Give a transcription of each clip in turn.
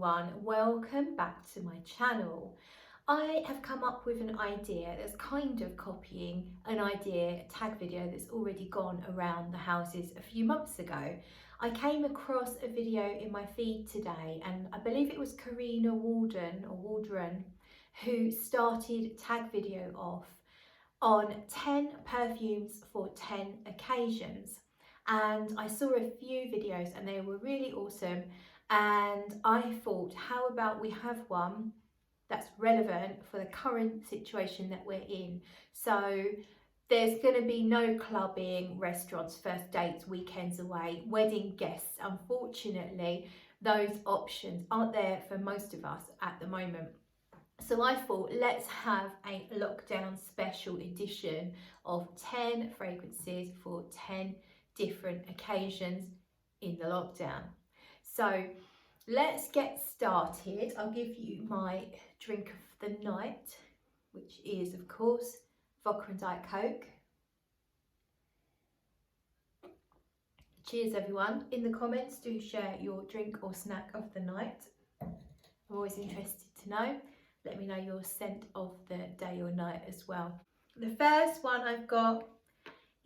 everyone, welcome back to my channel. I have come up with an idea that's kind of copying an idea, a tag video that's already gone around the houses a few months ago. I came across a video in my feed today and I believe it was Karina Waldron who started tag video off on 10 perfumes for 10 occasions. And I saw a few videos and they were really awesome, and I thought, how about we have one that's relevant for the current situation that we're in. So there's going to be no clubbing, restaurants, first dates, weekends away, wedding guests. Unfortunately, those options aren't there for most of us at the moment. So I thought, let's have a lockdown special edition of 10 fragrances for 10 different occasions in the lockdown. So let's get started. I'll give you my drink of the night, which is of course vodka and Diet Coke. Cheers everyone. In the comments, do share your drink or snack of the night. I'm always interested to know. Let me know your scent of the day or night as well. The first one I've got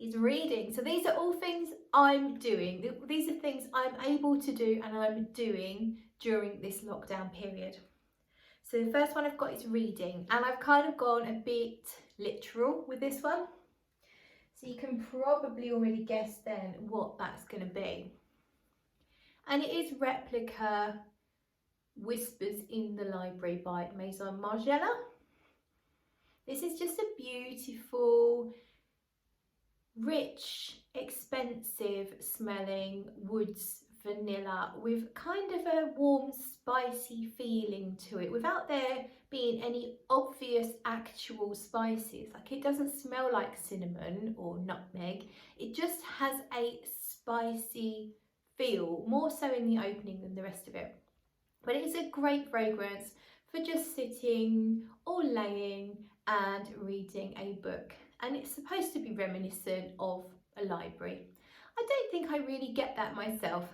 is reading. So these are all things I'm doing. These are things I'm able to do and I'm doing during this lockdown period. So the first one I've got is reading, and I've kind of gone a bit literal with this one. So you can probably already guess then what that's going to be. And it is Replica Whispers in the Library by Maison Margiela. This is just a beautiful, rich, expensive smelling woods vanilla with kind of a warm, spicy feeling to it without there being any obvious actual spices. Like, it doesn't smell like cinnamon or nutmeg. It just has a spicy feel, more so in the opening than the rest of it. But it is a great fragrance for just sitting or laying and reading a book. And it's supposed to be reminiscent of a library. I don't think I really get that myself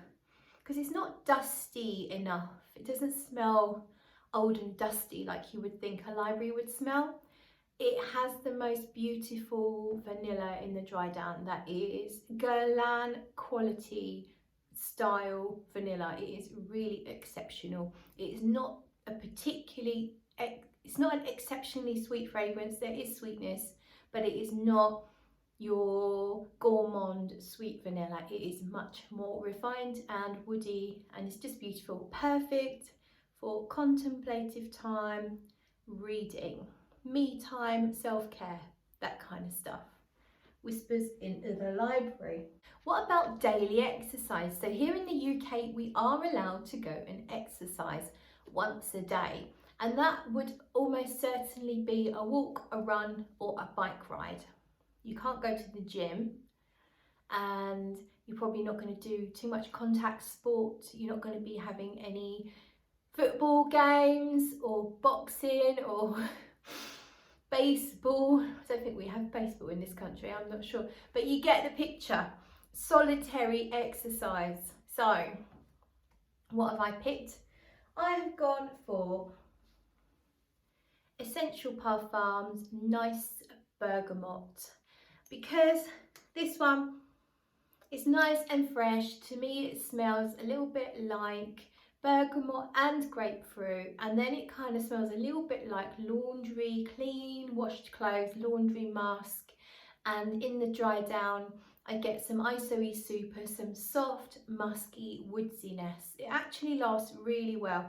because it's not dusty enough. It doesn't smell old and dusty like you would think a library would smell. It has the most beautiful vanilla in the dry down that is Guerlain quality style vanilla. It is really exceptional. It is not a it's not an exceptionally sweet fragrance. There is sweetness, but it is not your gourmand sweet vanilla. It is much more refined and woody, and it's just beautiful. Perfect for contemplative time, reading, me time, self-care, that kind of stuff. Whispers in the Library. What about daily exercise? So here in the UK, we are allowed to go and exercise once a day. And that would almost certainly be a walk, a run, or a bike ride. You can't go to the gym, and you're probably not going to do too much contact sport. You're not going to be having any football games or boxing or baseball. I don't think we have baseball in this country, I'm not sure, but you get the picture. Solitary exercise. So what have I picked? I have gone for Essential Parfums Nice Bergamot, because this one is nice and fresh. To me, it smells a little bit like bergamot and grapefruit, and then it kind of smells a little bit like laundry, clean washed clothes, laundry musk. And in the dry down, I get some isoe super, some soft musky woodsiness. It actually lasts really well.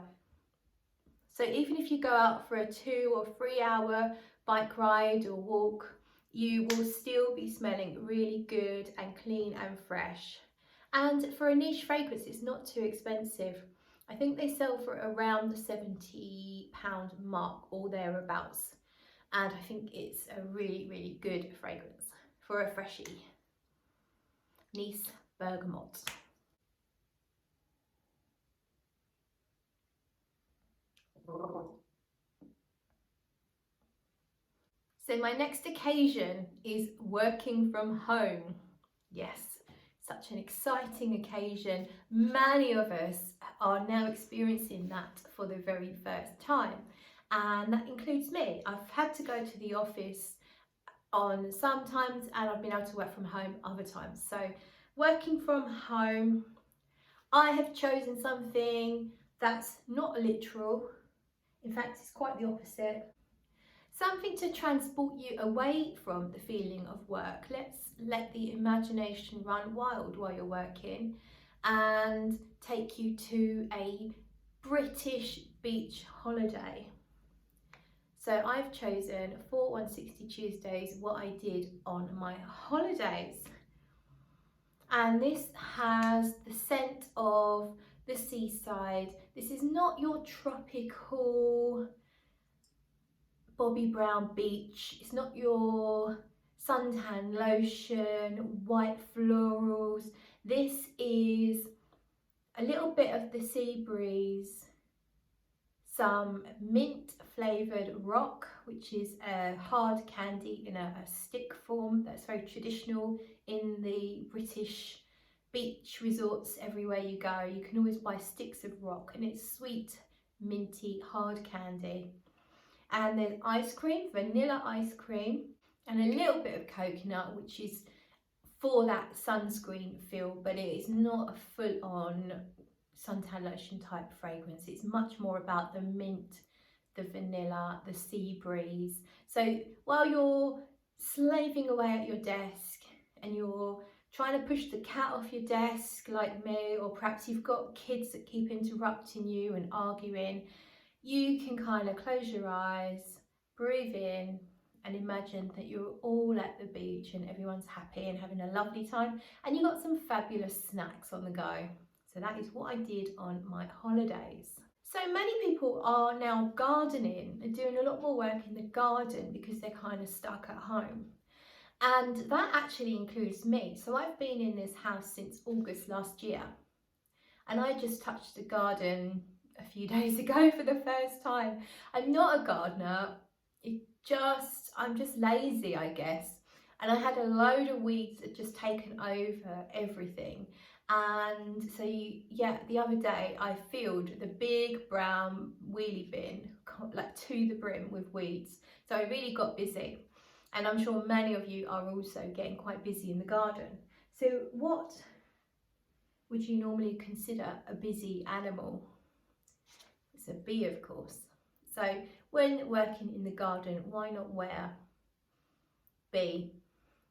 So even if you go out for a 2 or 3 hour bike ride or walk, you will still be smelling really good and clean and fresh. And for a niche fragrance, it's not too expensive. I think they sell for around the £70 mark or thereabouts. And I think it's a really, really good fragrance for a freshie. Nice Bergamot. So my next occasion is working from home. Yes, such an exciting occasion. Many of us are now experiencing that for the very first time. And that includes me. I've had to go to the office on sometimes, and I've been able to work from home other times. So working from home, I have chosen something that's not literal. In fact, it's quite the opposite. Something to transport you away from the feeling of work. Let's let the imagination run wild while you're working and take you to a British beach holiday. So I've chosen for 160 Tuesdays what I did on my holidays. And this has the scent of the seaside. This is not your tropical Bobbi Brown beach. It's not your suntan lotion, white florals. This is a little bit of the sea breeze, some mint flavoured rock, which is a hard candy in a stick form that's very traditional in the British beach resorts. Everywhere you go, you can always buy sticks of rock, and it's sweet, minty, hard candy. And there's ice cream, vanilla ice cream, and a little bit of coconut, which is for that sunscreen feel, but it is not a full-on suntan lotion type fragrance. It's much more about the mint, the vanilla, the sea breeze. So while you're slaving away at your desk and you're trying to push the cat off your desk like me, or perhaps you've got kids that keep interrupting you and arguing, you can kind of close your eyes, breathe in, and imagine that you're all at the beach and everyone's happy and having a lovely time, and you've got some fabulous snacks on the go. So that is what I did on my holidays. So many people are now gardening and doing a lot more work in the garden because they're kind of stuck at home. And that actually includes me. So I've been in this house since August last year, and I just touched the garden a few days ago for the first time. I'm not a gardener. I'm just lazy, I guess. And I had a load of weeds that just taken over everything. And so, the other day I filled the big brown wheelie bin like to the brim with weeds. So I really got busy. And I'm sure many of you are also getting quite busy in the garden. So what would you normally consider a busy animal? It's a bee, of course. So when working in the garden, why not wear bee,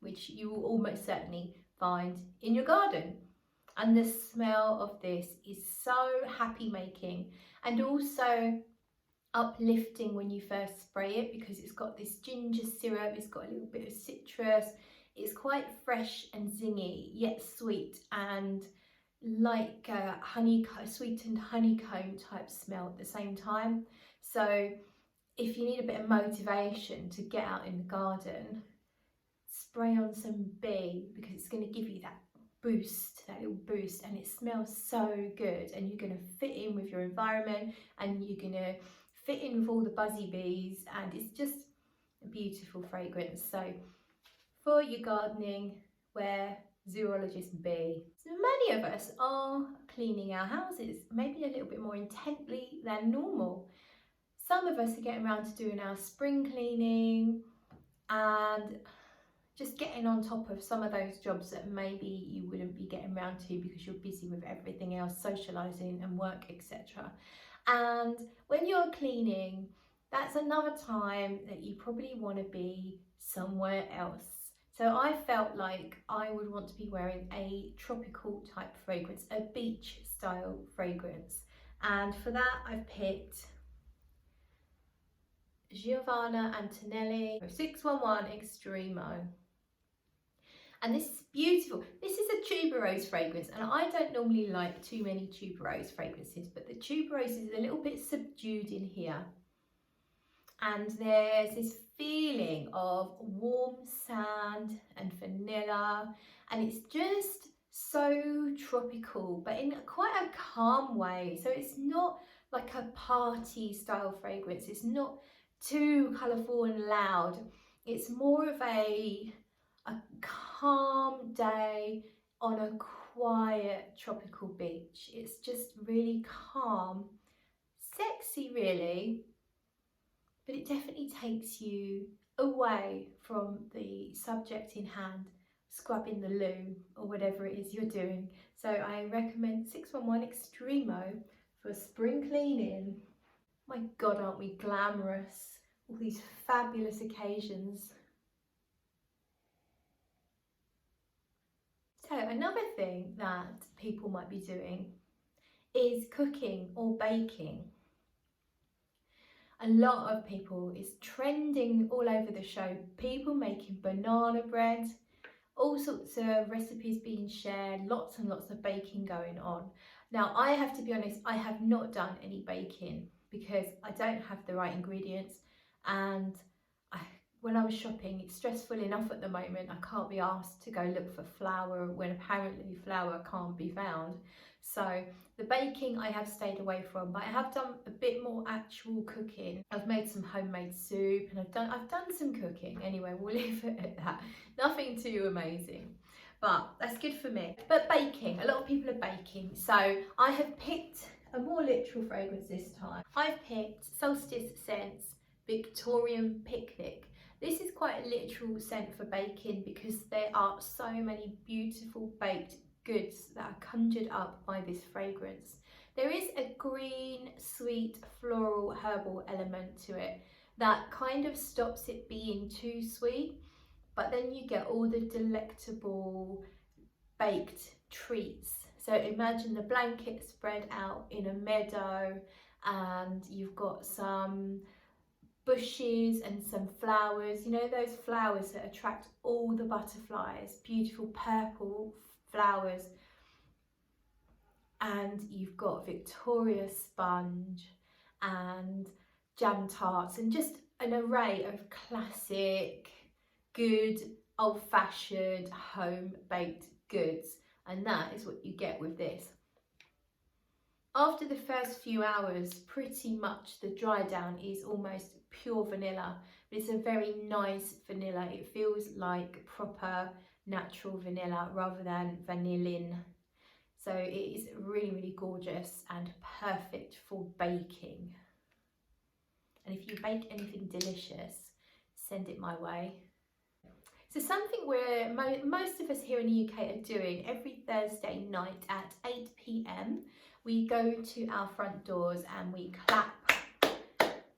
which you will almost certainly find in your garden. And the smell of this is so happy making and also uplifting when you first spray it, because it's got this ginger syrup, it's got a little bit of citrus, it's quite fresh and zingy yet sweet, and like a sweetened honeycomb type smell at the same time. So if you need a bit of motivation to get out in the garden, spray on some bee, because it's going to give you that boost, that little boost, and it smells so good, and you're going to fit in with your environment, and you're going to fit in with all the buzzy bees, and it's just a beautiful fragrance. So for your gardening, wear zoologist bee. So many of us are cleaning our houses, maybe a little bit more intently than normal. Some of us are getting around to doing our spring cleaning and just getting on top of some of those jobs that maybe you wouldn't be getting around to because you're busy with everything else, socialising and work, etc. And when you're cleaning, that's another time that you probably want to be somewhere else. So I felt like I would want to be wearing a tropical type fragrance, a beach style fragrance. And for that I've picked Giovanna Antonelli 611 Extremo. And this is beautiful. This is a tuberose fragrance, and I don't normally like too many tuberose fragrances, but the tuberose is a little bit subdued in here. And there's this feeling of warm sand and vanilla, and it's just so tropical, but in quite a calm way. So it's not like a party style fragrance. It's not too colourful and loud. It's more of a calm day on a quiet tropical beach. It's just really calm, sexy really, but it definitely takes you away from the subject in hand, scrubbing the loo or whatever it is you're doing. So I recommend 611 Extremo for spring cleaning. My God, aren't we glamorous? All these fabulous occasions. So another thing that people might be doing is cooking or baking. A lot of people, it's trending all over the show, people making banana bread, all sorts of recipes being shared, lots and lots of baking going on. Now, I have to be honest, I have not done any baking because I don't have the right ingredients, and when I was shopping, it's stressful enough at the moment. I can't be asked to go look for flour when apparently flour can't be found. So the baking I have stayed away from, but I have done a bit more actual cooking. I've made some homemade soup and I've done some cooking. Anyway, we'll leave it at that. Nothing too amazing, but that's good for me. But baking, a lot of people are baking. So I have picked a more literal fragrance this time. I've picked Solstice Scents Victorian Picnic. This is quite a literal scent for baking because there are so many beautiful baked goods that are conjured up by this fragrance. There is a green, sweet, floral, herbal element to it that kind of stops it being too sweet, but then you get all the delectable baked treats. So imagine the blanket spread out in a meadow and you've got some bushes and some flowers, you know, those flowers that attract all the butterflies, beautiful purple flowers. And you've got Victoria sponge and jam tarts and just an array of classic, good, old-fashioned, home-baked goods. And that is what you get with this. After the first few hours, pretty much the dry down is almost pure vanilla. It's a very nice vanilla. It feels like proper natural vanilla rather than vanillin. So it is really, really gorgeous and perfect for baking. And if you bake anything delicious, send it my way. So something where most of us here in the UK are doing every Thursday night at 8 p.m, we go to our front doors and we clap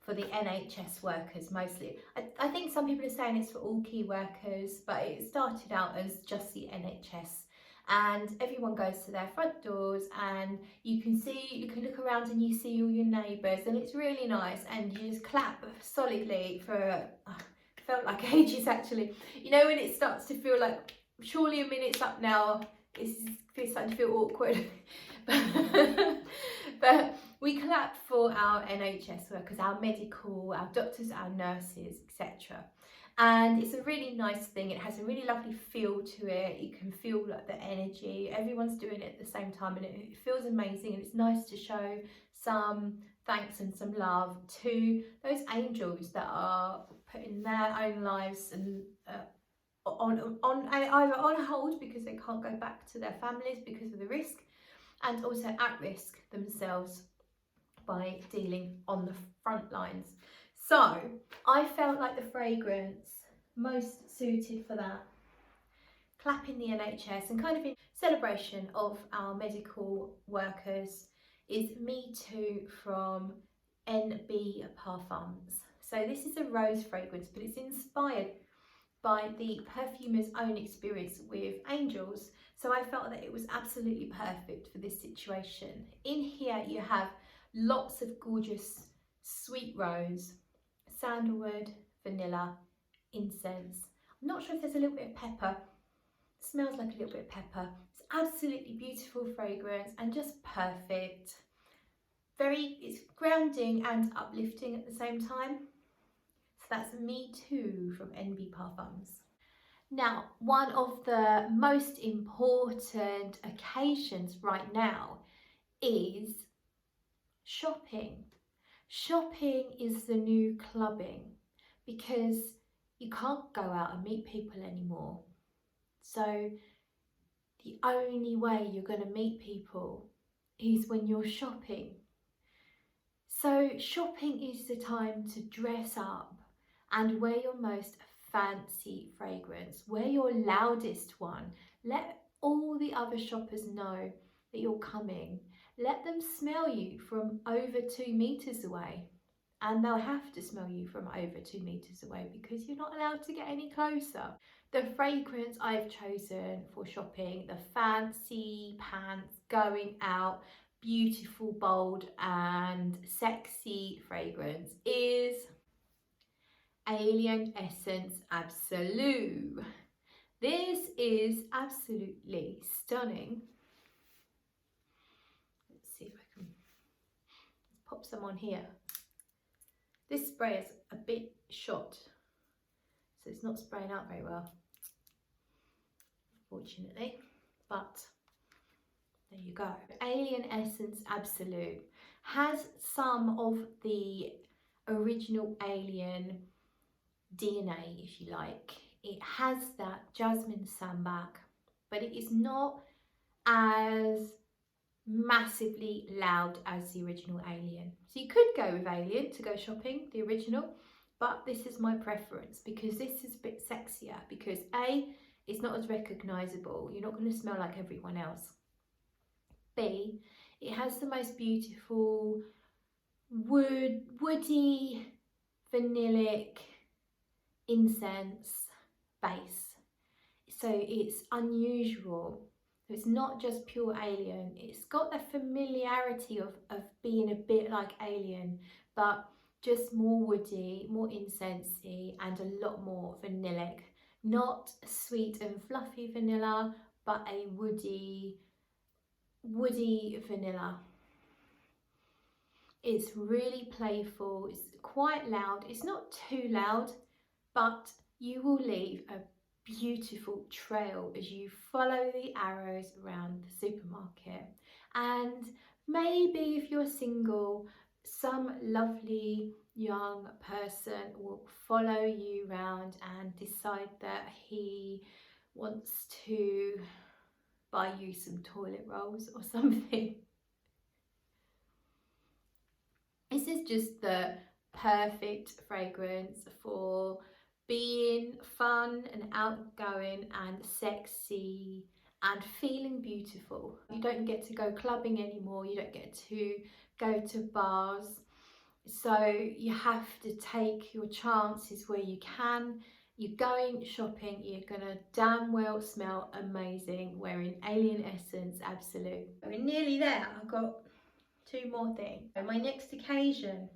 for the NHS workers mostly. I think some people are saying it's for all key workers, but it started out as just the NHS. And everyone goes to their front doors and you can look around and you see all your neighbours, and it's really nice, and you just clap solidly for felt like ages actually. You know, when it starts to feel like surely a minute's up now, it's starting to feel awkward. But we clap for our NHS workers, our medical, our doctors, our nurses, etc. And it's a really nice thing. It has a really lovely feel to it. You can feel like the energy. Everyone's doing it at the same time and it feels amazing, and it's nice to show some thanks and some love to those angels that are putting their own lives and either on hold because they can't go back to their families because of the risk, and also at risk themselves by dealing on the front lines. So I felt like the fragrance most suited for that. Clapping the NHS and kind of in celebration of our medical workers is Me Too from NB Parfums. So this is a rose fragrance, but it's inspired by the perfumer's own experience with angels. So I felt that it was absolutely perfect for this situation. In here you have lots of gorgeous sweet rose, sandalwood, vanilla, incense. I'm not sure if there's a little bit of pepper. It smells like a little bit of pepper. It's absolutely beautiful fragrance and just perfect. It's grounding and uplifting at the same time. So that's Me Too from NB Parfums. Now, one of the most important occasions right now is shopping. Shopping is the new clubbing because you can't go out and meet people anymore. So The only way you're going to meet people is when you're shopping. So shopping is the time to dress up and wear your most fancy fragrance. Wear your loudest one. Let all the other shoppers know that you're coming. Let them smell you from over 2 meters away. And they'll have to smell you from over 2 meters away because you're not allowed to get any closer. The fragrance I've chosen for shopping, the fancy pants, going out, beautiful, bold and sexy fragrance is Alien Essence Absolute. This is absolutely stunning. Let's see if I can pop some on here. This spray is a bit shot, so it's not spraying out very well, unfortunately, but there you go. Alien Essence Absolute has some of the original Alien DNA, if you like. It has that jasmine sambac, but it is not as massively loud as the original Alien. So you could go with Alien to go shopping, the original, but this is my preference because this is a bit sexier because A, it's not as recognisable. You're not going to smell like everyone else. B, it has the most beautiful woody, vanillic incense base. So it's unusual. So it's not just pure Alien. It's got the familiarity of being a bit like Alien, but just more woody, more incensey, and a lot more vanillic. Not sweet and fluffy vanilla, but a woody vanilla. It's really playful, it's quite loud. It's not too loud, but you will leave a beautiful trail as you follow the arrows around the supermarket. And maybe if you're single, some lovely young person will follow you around and decide that he wants to buy you some toilet rolls or something. This is just the perfect fragrance for being fun and outgoing and sexy and feeling beautiful. You don't get to go clubbing anymore, you don't get to go to bars, so you have to take your chances where you can. You're going shopping, you're gonna damn well smell amazing wearing Alien Essence Absolute. We're nearly there. I've got 2 more things. My next occasion,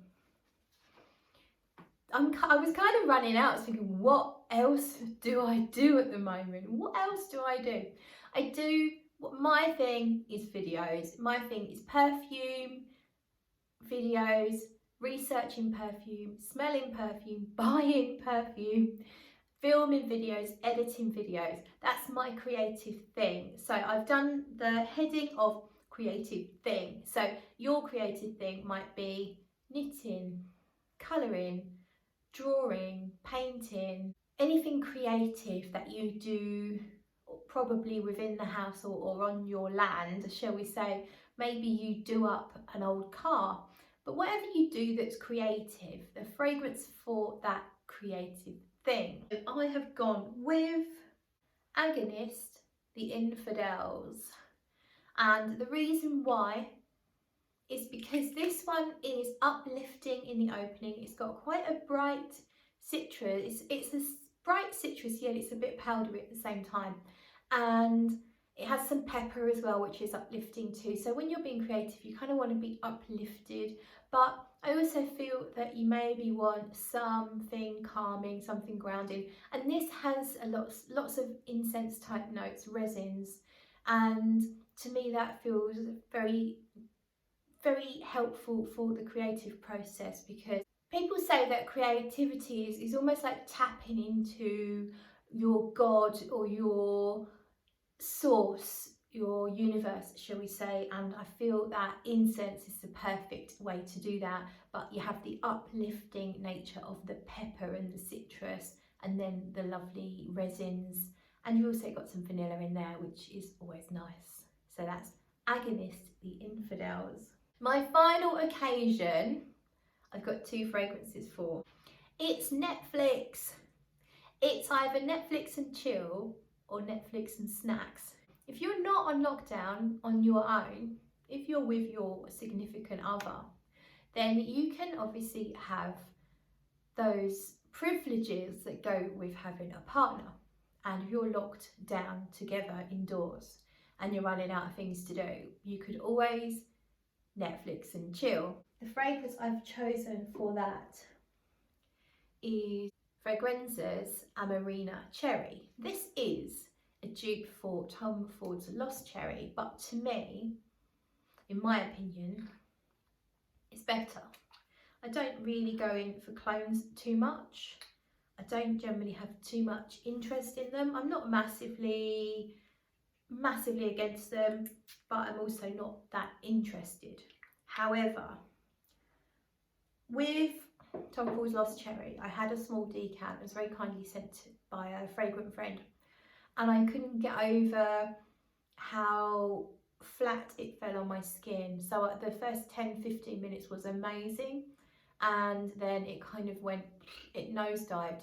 I was kind of running out, thinking, what else do I do at the moment? What else do I do? My thing is videos. My thing is perfume, videos, researching perfume, smelling perfume, buying perfume, filming videos, editing videos. That's my creative thing. So I've done the heading of creative thing. So your creative thing might be knitting, colouring, drawing, painting, anything creative that you do probably within the house or on your land, shall we say. Maybe you do up an old car, but whatever you do that's creative, the fragrance for that creative thing. I have gone with Agonist, the Infidels, and the reason why is because this one is uplifting in the opening. It's got quite a bright citrus. It's a bright citrus, yet it's a bit powdery at the same time. And it has some pepper as well, which is uplifting too. So when you're being creative, you kind of want to be uplifted. But I also feel that you maybe want something calming, something grounding. And this has lots of incense type notes, resins. And to me, that feels very helpful for the creative process, because people say that creativity is almost like tapping into your God or your source, your universe, shall we say, and I feel that incense is the perfect way to do that. But you have the uplifting nature of the pepper and the citrus, and then the lovely resins And you also got some vanilla in there, which is always nice. So that's Agonist, the Infidels. My final occasion, I've got 2 fragrances for. It's Netflix. It's either Netflix and chill or Netflix and snacks. If you're not on lockdown on your own, if you're with your significant other, then you can obviously have those privileges that go with having a partner. And if you're locked down together indoors and you're running out of things to do, you could always Netflix and chill. The fragrance I've chosen for that is Fragranza's Amarena Cherry. This is a dupe for Tom Ford's Lost Cherry, but to me, in my opinion, it's better. I don't really go in for clones too much. I don't generally have too much interest in them. I'm not massively against them, but I'm also not that interested. However, with Tom Ford's Lost Cherry, I had a small decant. It was very kindly sent by a fragrant friend, and I couldn't get over how flat it fell on my skin. So the first 10-15 minutes was amazing, and then it kind of went, it nosedived,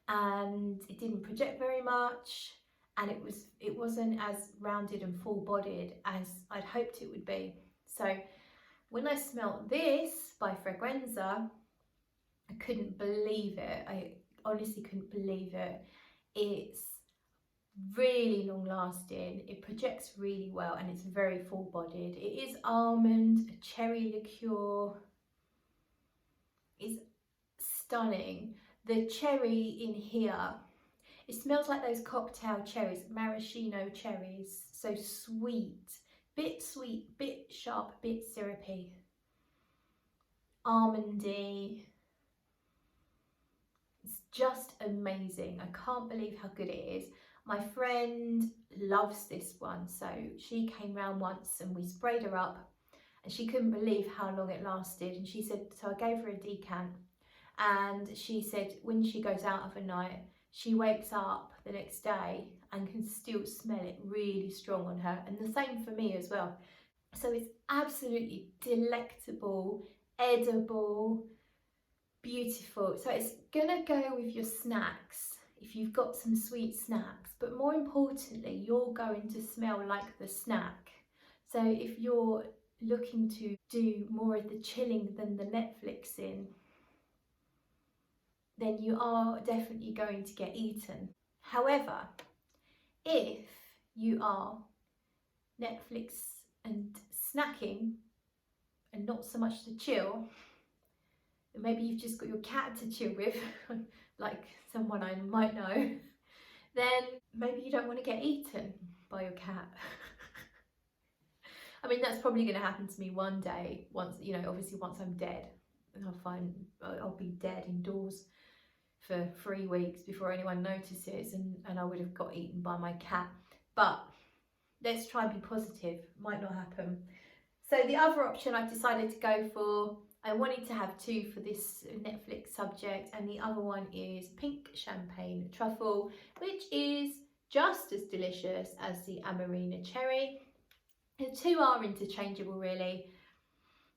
and it didn't project very much, and it wasn't as rounded and full-bodied as I'd hoped it would be. So when I smelt this by Fragranza, I couldn't believe it. I honestly couldn't believe it. It's really long lasting, it projects really well, and it's very full bodied. It is almond, a cherry liqueur. It's stunning. The cherry in here, it smells like those cocktail cherries, maraschino cherries. So sweet, bit sharp, bit syrupy, almondy. It's just amazing. I can't believe how good it is. My friend loves this one, so she came round once and we sprayed her up, and she couldn't believe how long it lasted. And she said, so I gave her a decant, and she said when she goes out of a night, she wakes up the next day and can still smell it really strong on her, and the same for me as well. So it's absolutely delectable, edible, beautiful. So it's gonna go with your snacks if you've got some sweet snacks, but more importantly, you're going to smell like the snack. So if you're looking to do more of the chilling than the Netflixing, then you are definitely going to get eaten. However, if you are Netflix and snacking and not so much to chill, and maybe you've just got your cat to chill with, like someone I might know, then maybe you don't want to get eaten by your cat. I mean, that's probably going to happen to me one day, once, you know, obviously once I'm dead, and I'll be dead indoors for 3 weeks before anyone notices, and I would have got eaten by my cat. But let's try and be positive, might not happen. So the other option I've decided to go for, I wanted to have 2 for this Netflix subject, and the other one is Pink Champagne Truffle, which is just as delicious as the Amarena Cherry. The 2 are interchangeable really,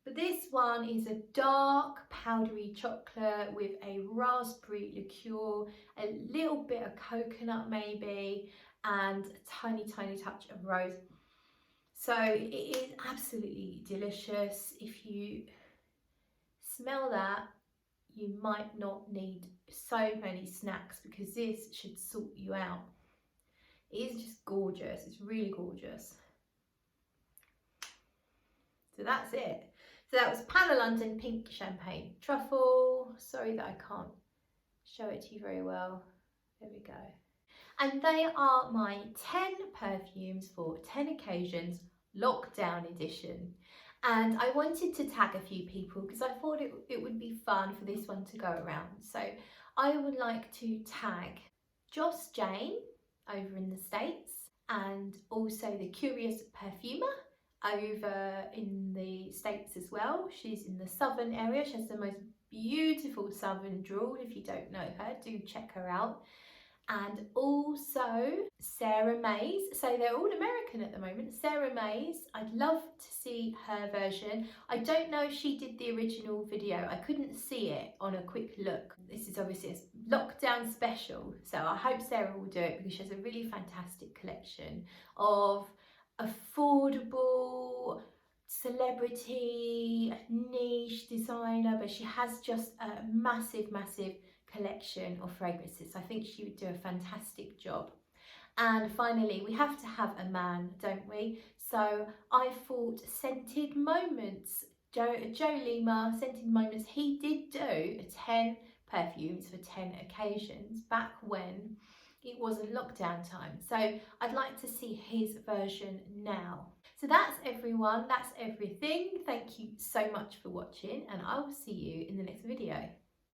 but this one is a dark powdery chocolate with a raspberry liqueur, a little bit of coconut maybe, and a tiny touch of rose. So it is absolutely delicious. If you smell that, you might not need so many snacks, because this should sort you out. It is just gorgeous. It's really gorgeous. So that's it. So that was Panna London Pink Champagne Truffle. Sorry that I can't show it to you very well. There we go. And they are my 10 perfumes for 10 occasions lockdown edition. And I wanted to tag a few people because I thought it would be fun for this one to go around. So I would like to tag Joss Jane over in the States, and also the Curious Perfumer over in the States as well. She's in the southern area. She has the most beautiful southern drawl. If you don't know her, do check her out. and also Sarah May's. So they're all American at the moment. Sarah May's, I'd love to see her version. I don't know if she did the original video. I couldn't see it on a quick look. This is obviously a lockdown special, so I hope Sarah will do it because she has a really fantastic collection of affordable celebrity niche designer, but she has just a massive collection of fragrances. I think she would do a fantastic job. And finally, we have to have a man, don't we? So I thought Scented Moments, Joe Lima, Scented Moments, he did do 10 perfumes for 10 occasions back when it wasn't lockdown time. So I'd like to see his version now. So that's everyone, that's everything. Thank you so much for watching, and I will see you in the next video.